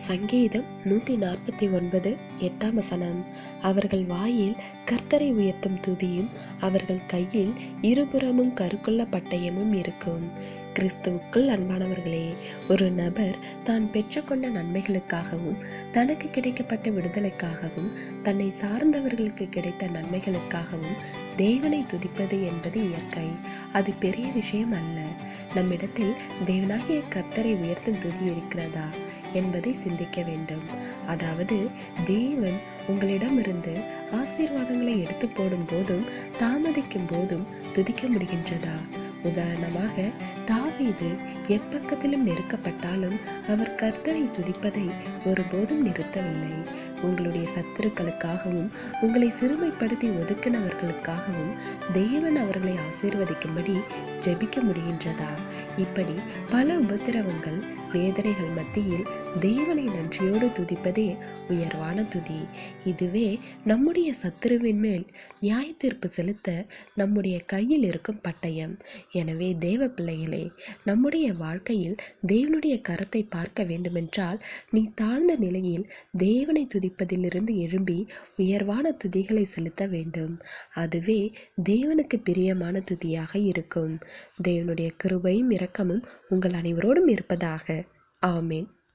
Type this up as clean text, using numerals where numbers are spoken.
சங்கீதம் 149 8 அவர்கள் வாயில் கர்த்தரை உயர்த்தும் துதியும் அவர்கள் கையில் இருபுறமும் கருக்குள்ள பட்டயமும் இருக்கும். கிறிஸ்துவுக்குள் அன்பானவர்களே, ஒரு நபர் தான் பெற்றுக்கொண்ட நன்மைகளுக்காகவும் தனக்கு கிடைக்கப்பட்ட விடுதலைக்காகவும் தன்னை சார்ந்தவர்களுக்கு கிடைத்த நன்மைகளுக்காகவும் தேவனை துதிப்பது என்பது இயற்கை. அது பெரிய விஷயம் அல்ல. நம்மிடத்தில் தேவனாகிய கர்த்தரை உயர்த்தும் துதி இருக்கிறதா என்பதை சிந்திக்க வேண்டும். அதாவது, தேவன் உங்களிடமிருந்து ஆசீர்வாதங்களை எடுத்து போடும் போதும் தாமதிக்கும் போதும் துதிக்க முடிகின்றதா? உதாரணமாக, தாவீது எப்பக்கத்திலும் நெருக்கப்பட்டாலும் அவர் கர்த்தரை துதிப்பதை ஒருபோதும் நிறுத்தவில்லை. உங்களுடைய சத்துருக்களுக்காகவும் உங்களை சிறுமைப்படுத்தி ஒதுக்கினவர்களுக்காகவும் தேவன் அவர்களை ஆசீர்வதிக்கும்படி ஜெபிக்க முடிகின்றதா? இப்படி பல உபத்திரவங்கள், வேதனைகள் மத்தியில் தேவனை நன்றியோடு துதிப்பதே உயர்வான துதி. இதுவே நம்முடைய சத்துருவின் மேல் நியாய தீர்ப்பு செலுத்த நம்முடைய கையில் இருக்கும் பட்டயம். எனவே தேவ பிள்ளைகளே, நம்முடைய வாழ்க்கையில் தேவனுடைய கரத்தை பார்க்க வேண்டுமென்றால் நீ தாழ்ந்த நிலையில் தேவனை துதிப்பதிலிருந்து எழும்பி உயர்வான துதிகளை செலுத்த வேண்டும். அதுவே தேவனுக்கு பிரியமான துதியாக இருக்கும். தேவனுடைய கிருபையும் இரக்கமும் உங்கள் அனைவரோடும் இருப்பதாக. ஆமேன்.